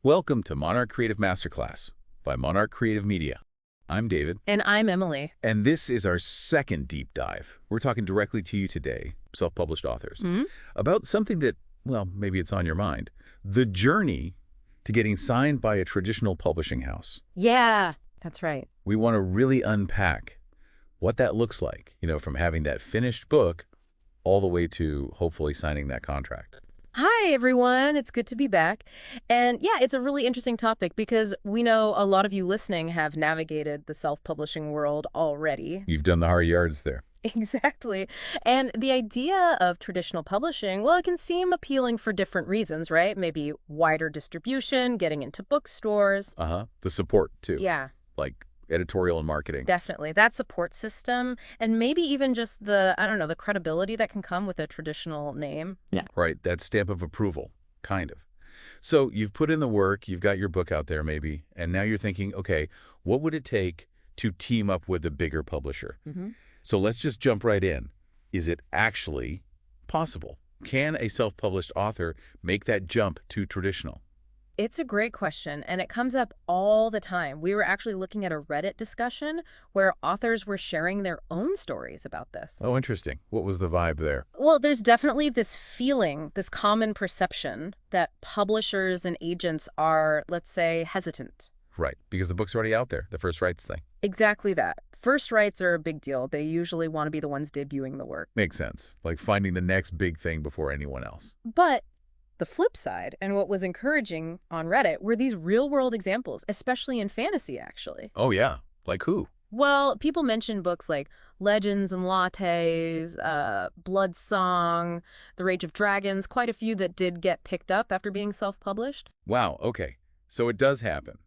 Welcome to Monarch Creative Masterclass by Monarch Creative Media. I'm David. And I'm Emily. And this is our second deep dive. We're talking directly to you today, self-published authors, about something that, well, maybe it's on your mind. The journey to getting signed by a traditional publishing house. Yeah, that's right. We want to really unpack what that looks like, from having that finished book all the way to hopefully signing that contract. Hi, everyone. It's good to be back. And yeah, it's a really interesting topic because we know a lot of you listening have navigated the self-publishing world already. You've done the hard yards there. Exactly. And the idea of traditional publishing, well, it can seem appealing for different reasons, right? Maybe wider distribution, getting into bookstores. The support, too. Yeah. Like editorial and marketing. Definitely. That support system, and maybe even just the credibility that can come with a traditional name. Yeah. Right. That stamp of approval, kind of. So you've put in the work, you've got your book out there maybe, and now you're thinking, okay, what would it take to team up with a bigger publisher? So let's just jump right in. Is it actually possible? Can a self-published author make that jump to traditional? It's a great question, and it comes up all the time. We were actually looking at a Reddit discussion where authors were sharing their own stories about this. Oh, interesting. What was the vibe there? Well, there's definitely this feeling, this common perception that publishers and agents are, let's say, hesitant. Right, because the book's already out there, the first rights thing. Exactly that. First rights are a big deal. They usually want to be the ones debuting the work. Makes sense. Like finding the next big thing before anyone else. But the flip side, and what was encouraging on Reddit, were these real-world examples, especially in fantasy, actually. Oh, yeah. Like who? Well, people mentioned books like Legends and Lattes, Blood Song, The Rage of Dragons, quite a few that did get picked up after being self-published. Wow, okay. So it does happen.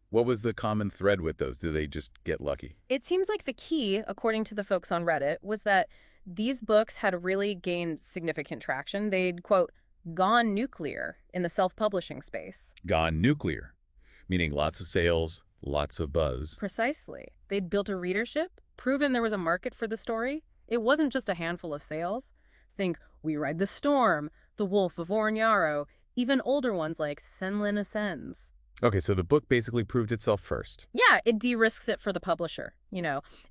What was the common thread with those? Did they just get lucky? It seems like the key, according to the folks on Reddit, was that these books had really gained significant traction. They'd, quote, gone nuclear in the self-publishing space. Gone nuclear, meaning lots of sales, lots of buzz. Precisely. They'd built a readership, proven there was a market for the story. It wasn't just a handful of sales. Think We Ride the Storm, The Wolf of Ornyaro, even older ones like Senlin Ascends. Okay, so the book basically proved itself first. Yeah, it de-risks it for the publisher.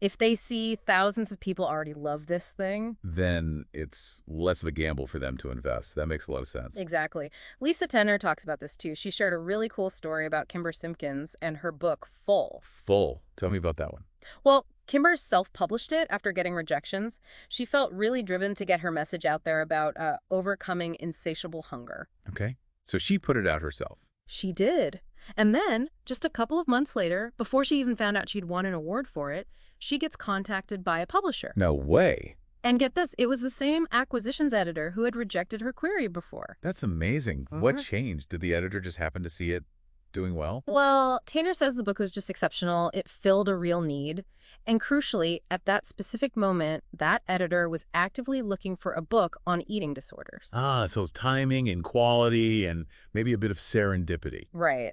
If they see thousands of people already love this thing, then it's less of a gamble for them to invest. That makes a lot of sense. Exactly. Lisa Tenner talks about this too. She shared a really cool story about Kimber Simpkins and her book, Full. Full. Tell me about that one. Well, Kimber self-published it after getting rejections. She felt really driven to get her message out there about overcoming insatiable hunger. Okay. So she put it out herself. She did. And then, just a couple of months later, before she even found out she'd won an award for it, she gets contacted by a publisher. No way. And get this, it was the same acquisitions editor who had rejected her query before. That's amazing. What changed? Did the editor just happen to see it doing well? Well, Tanner says the book was just exceptional. It filled a real need. And crucially, at that specific moment, that editor was actively looking for a book on eating disorders. So timing and quality and maybe a bit of serendipity. Right.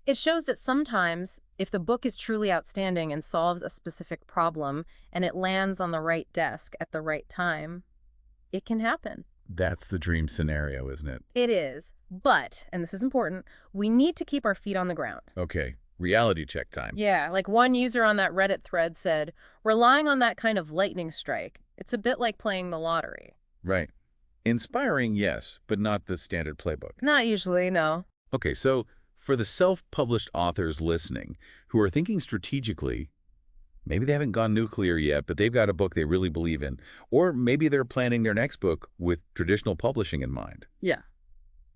It shows that sometimes, if the book is truly outstanding and solves a specific problem, and it lands on the right desk at the right time, it can happen. That's the dream scenario, isn't it? It is. But, and this is important, we need to keep our feet on the ground. Okay. Reality check time. Yeah, like one user on that Reddit thread said, relying on that kind of lightning strike, it's a bit like playing the lottery. Right. Inspiring, yes, but not the standard playbook. Not usually, no. Okay, so for the self-published authors listening who are thinking strategically, maybe they haven't gone nuclear yet, but they've got a book they really believe in, or maybe they're planning their next book with traditional publishing in mind. Yeah.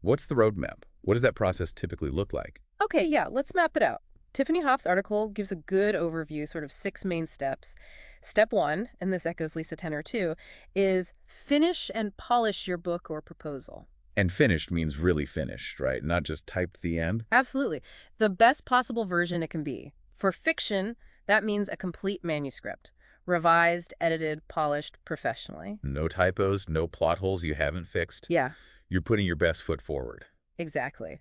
What's the roadmap? What does that process typically look like? Okay, yeah, let's map it out. Tiffany Hoff's article gives a good overview, sort of 6 main steps. Step 1, and this echoes Lisa Tenner too, is finish and polish your book or proposal. And finished means really finished, right? Not just typed the end? Absolutely. The best possible version it can be. For fiction, that means a complete manuscript. Revised, edited, polished professionally. No typos, no plot holes you haven't fixed. Yeah. You're putting your best foot forward. Exactly.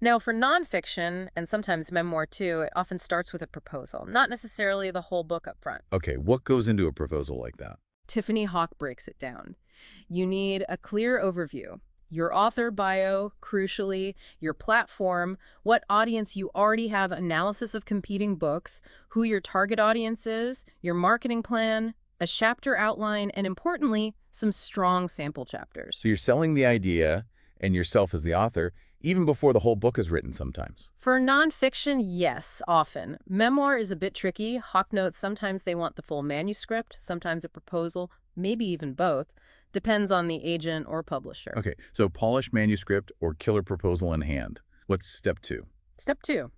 Now, for nonfiction, and sometimes memoir too, it often starts with a proposal, not necessarily the whole book up front. Okay, what goes into a proposal like that? Tiffany Hawk breaks it down. You need a clear overview. Your author bio, crucially, your platform, what audience you already have, analysis of competing books, who your target audience is, your marketing plan, a chapter outline, and importantly, some strong sample chapters. So you're selling the idea and yourself as the author even before the whole book is written sometimes. For nonfiction, yes, often. Memoir is a bit tricky. Hawk notes sometimes they want the full manuscript, sometimes a proposal, maybe even both. Depends on the agent or publisher. Okay, so polished manuscript or killer proposal in hand. What's step 2? Step 2,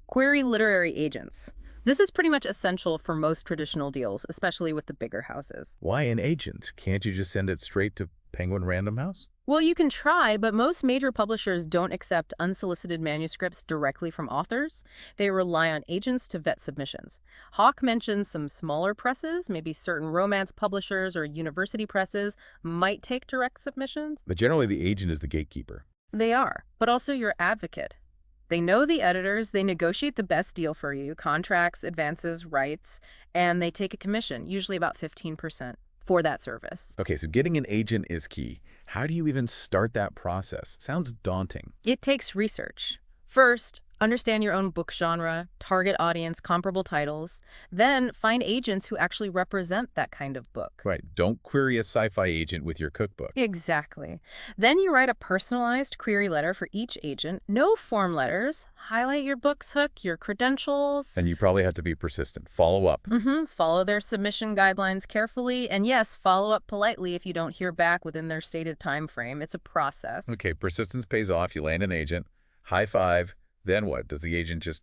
query literary agents. This is pretty much essential for most traditional deals, especially with the bigger houses. Why an agent? Can't you just send it straight to Penguin Random House? Well, you can try, but most major publishers don't accept unsolicited manuscripts directly from authors. They rely on agents to vet submissions. Hawk mentions some smaller presses, maybe certain romance publishers or university presses might take direct submissions. But generally the agent is the gatekeeper. They are, but also your advocate. They know the editors, they negotiate the best deal for you, contracts, advances, rights, and they take a commission, usually about 15%, for that service. Okay, so getting an agent is key. How do you even start that process? Sounds daunting. It takes research. First, understand your own book genre, target audience, comparable titles. Then find agents who actually represent that kind of book. Right, don't query a sci-fi agent with your cookbook. Exactly. Then you write a personalized query letter for each agent. No form letters. Highlight your book's hook, your credentials. And you probably have to be persistent. Follow up. Follow their submission guidelines carefully. And yes, follow up politely if you don't hear back within their stated time frame. It's a process. Okay, persistence pays off. You land an agent. High five. Then what? Does the agent just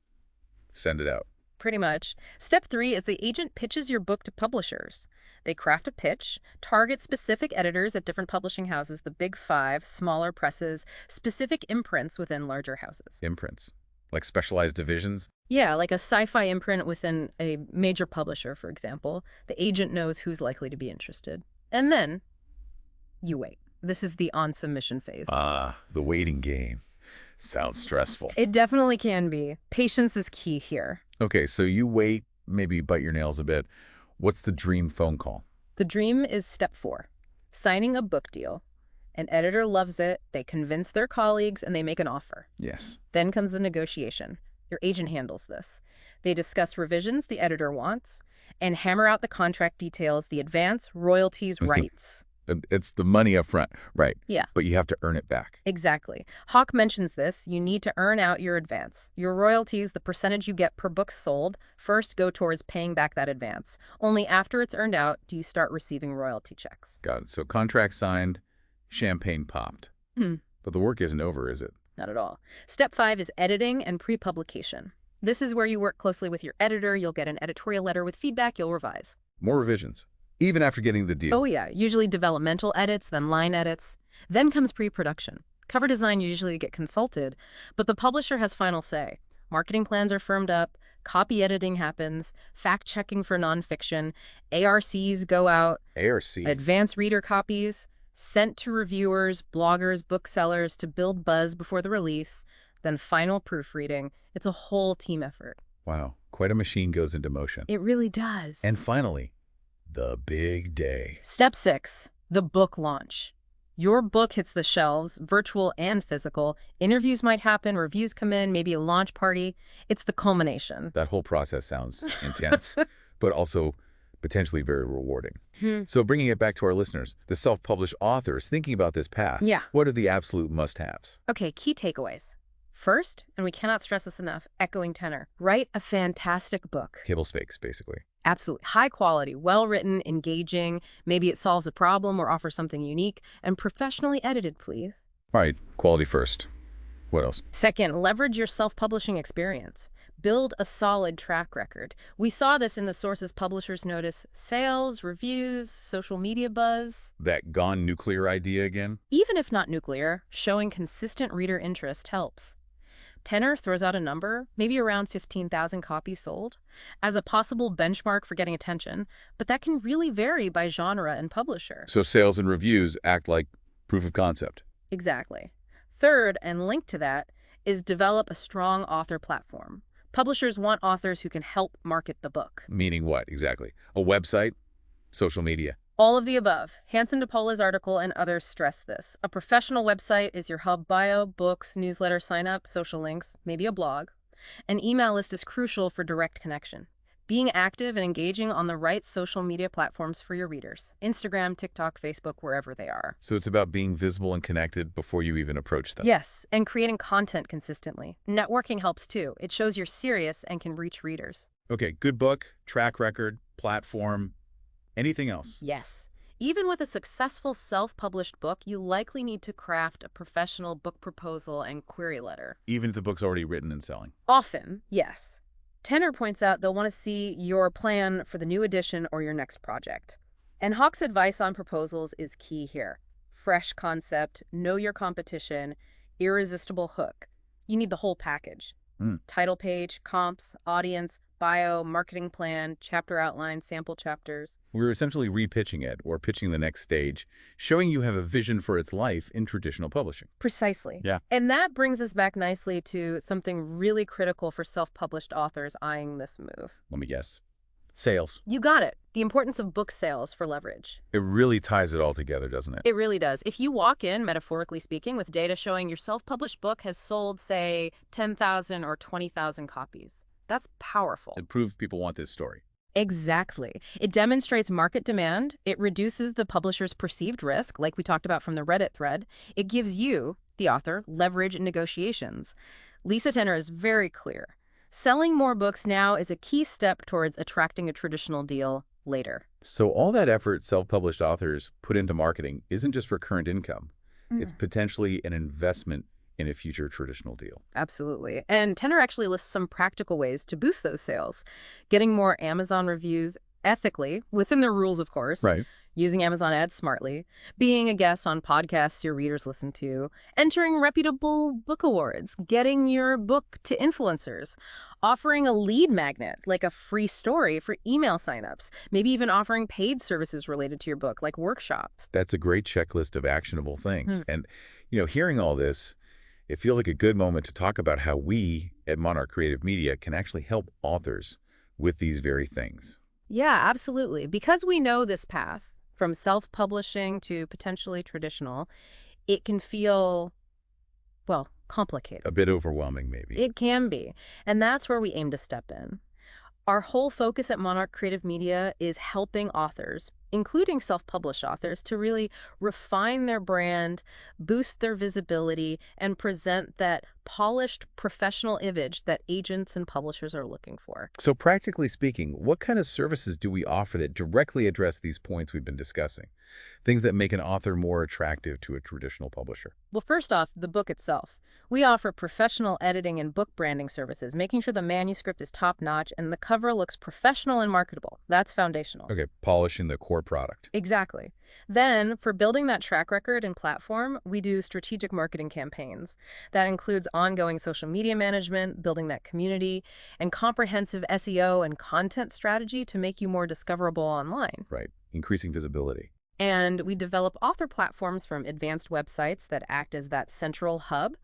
send it out? Pretty much. Step 3 is the agent pitches your book to publishers. They craft a pitch, target specific editors at different publishing houses, the big 5, smaller presses, specific imprints within larger houses. Imprints? Like specialized divisions? Yeah, like a sci-fi imprint within a major publisher, for example. The agent knows who's likely to be interested. And then you wait. This is the on-submission phase. The waiting game. Sounds stressful. It definitely can be. Patience is key here. Okay, so you wait, maybe bite your nails a bit. What's the dream phone call? The dream is step 4, signing a book deal. An editor loves it, they convince their colleagues, and they make an offer. Yes. Then comes the negotiation. Your agent handles this. They discuss revisions the editor wants and hammer out the contract details, the advance, royalties, rights. It's the money up front, right? Yeah. But you have to earn it back. Exactly. Hawk mentions this. You need to earn out your advance. Your royalties, the percentage you get per book sold, first go towards paying back that advance. Only after it's earned out do you start receiving royalty checks. Got it. So contract signed, champagne popped. But the work isn't over, is it? Not at all. Step 5 is editing and pre-publication. This is where you work closely with your editor. You'll get an editorial letter with feedback. You'll revise. More revisions, even after getting the deal. Oh yeah, usually developmental edits, then line edits. Then comes pre-production. Cover design usually get consulted, but the publisher has final say. Marketing plans are firmed up, copy editing happens, fact-checking for nonfiction, ARCs go out, ARC. advanced reader copies, sent to reviewers, bloggers, booksellers to build buzz before the release, then final proofreading. It's a whole team effort. Wow, quite a machine goes into motion. It really does. And finally, the big day. Step 6, the book launch. Your book hits the shelves, virtual and physical. Interviews might happen, reviews come in, maybe a launch party. It's the culmination. That whole process sounds intense, but also potentially very rewarding. So bringing it back to our listeners, the self-published authors thinking about this path, Yeah. what are the absolute must-haves? Okay, key takeaways. First, and we cannot stress this enough, echoing tenor, write a fantastic book. Table stakes, basically. Absolutely. High quality, well-written, engaging. Maybe it solves a problem or offers something unique. And professionally edited, please. All right, quality first. What else? Second, leverage your self-publishing experience. Build a solid track record. We saw this in the sources publishers notice: sales, reviews, social media buzz. That gone nuclear idea again? Even if not nuclear, showing consistent reader interest helps. Tenor throws out a number, maybe around 15,000 copies sold, as a possible benchmark for getting attention, but that can really vary by genre and publisher. So sales and reviews act like proof of concept. Exactly. Third, and linked to that, is develop a strong author platform. Publishers want authors who can help market the book. Meaning what, exactly? A website? Social media? All of the above. Hanson DePaula's article and others stress this. A professional website is your hub: bio, books, newsletter sign-up, social links, maybe a blog. An email list is crucial for direct connection. Being active and engaging on the right social media platforms for your readers. Instagram, TikTok, Facebook, wherever they are. So it's about being visible and connected before you even approach them. Yes, and creating content consistently. Networking helps too. It shows you're serious and can reach readers. Okay, good book, track record, platform, anything else? Yes. Even with a successful self-published book, you likely need to craft a professional book proposal and query letter. Even if the book's already written and selling? Often, yes. Tenor points out they'll want to see your plan for the new edition or your next project. And Hawke's advice on proposals is key here. Fresh concept, know your competition, irresistible hook. You need the whole package. Title page, comps, audience, bio, marketing plan, chapter outline, sample chapters. We're essentially repitching it or pitching the next stage, showing you have a vision for its life in traditional publishing. Precisely. Yeah. And that brings us back nicely to something really critical for self-published authors eyeing this move. Let me guess. Sales. You got it. The importance of book sales for leverage. It really ties it all together, doesn't it? It really does. If you walk in, metaphorically speaking, with data showing your self-published book has sold, say, 10,000 or 20,000 copies, that's powerful. It proves people want this story. Exactly. It demonstrates market demand. It reduces the publisher's perceived risk, like we talked about from the Reddit thread. It gives you, the author, leverage in negotiations. Lisa Tenor is very clear. Selling more books now is a key step towards attracting a traditional deal later. So all that effort self-published authors put into marketing isn't just for current income. It's potentially an investment in a future traditional deal. Absolutely. And Tenor actually lists some practical ways to boost those sales. Getting more Amazon reviews ethically, within their rules, of course. Right. Using Amazon ads smartly, being a guest on podcasts your readers listen to, entering reputable book awards, getting your book to influencers, offering a lead magnet, like a free story for email signups, maybe even offering paid services related to your book, like workshops. That's a great checklist of actionable things. And, hearing all this, it feels like a good moment to talk about how we at Monarch Creative Media can actually help authors with these very things. Yeah, absolutely. Because we know this path, from self-publishing to potentially traditional, it can feel, well, complicated. A bit overwhelming, maybe. It can be. And that's where we aim to step in. Our whole focus at Monarch Creative Media is helping authors, including self-published authors, to really refine their brand, boost their visibility, and present that polished professional image that agents and publishers are looking for. So practically speaking, what kind of services do we offer that directly address these points we've been discussing? Things that make an author more attractive to a traditional publisher. Well, first off, the book itself. We offer professional editing and book branding services, making sure the manuscript is top-notch and the cover looks professional and marketable. That's foundational. Okay, polishing the core product. Exactly. Then, for building that track record and platform, we do strategic marketing campaigns. That includes ongoing social media management, building that community, and comprehensive SEO and content strategy to make you more discoverable online. Right, increasing visibility. And we develop author platforms, from advanced websites that act as that central hub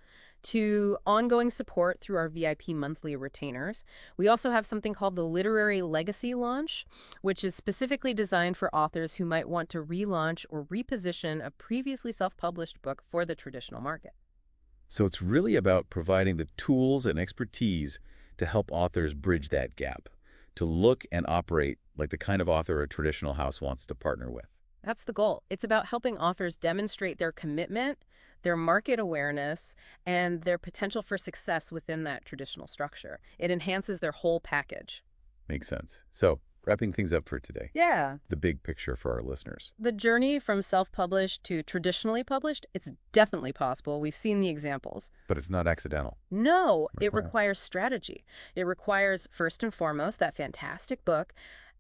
to ongoing support through our VIP monthly retainers. We also have something called the Literary Legacy Launch, which is specifically designed for authors who might want to relaunch or reposition a previously self-published book for the traditional market. So it's really about providing the tools and expertise to help authors bridge that gap, to look and operate like the kind of author a traditional house wants to partner with. That's the goal. It's about helping authors demonstrate their commitment, their market awareness, and their potential for success within that traditional structure. It enhances their whole package. Makes sense. So, wrapping things up for today. Yeah. The big picture for our listeners. The journey from self-published to traditionally published, it's definitely possible. We've seen the examples. But it's not accidental. No, it requires strategy. It requires, first and foremost, that fantastic book,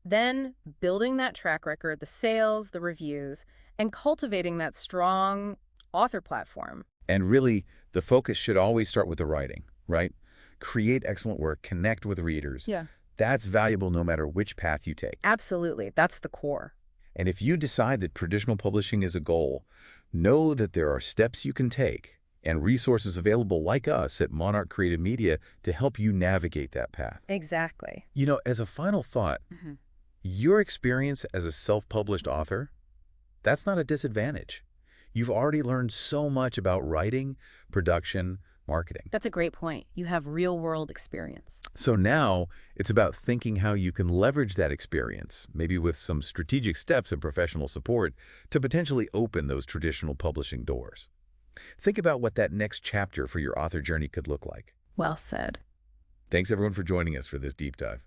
then building that track record, the sales, the reviews, and cultivating that strong author platform. And really, the focus should always start with the writing, right? Create excellent work, connect with readers. Yeah. That's valuable no matter which path you take. Absolutely. That's the core. And if you decide that traditional publishing is a goal, know that there are steps you can take and resources available like us at Monarch Creative Media to help you navigate that path. Exactly. As a final thought, your experience as a self-published author, that's not a disadvantage. You've already learned so much about writing, production, marketing. That's a great point. You have real-world experience. So now it's about thinking how you can leverage that experience, maybe with some strategic steps and professional support, to potentially open those traditional publishing doors. Think about what that next chapter for your author journey could look like. Well said. Thanks everyone for joining us for this deep dive.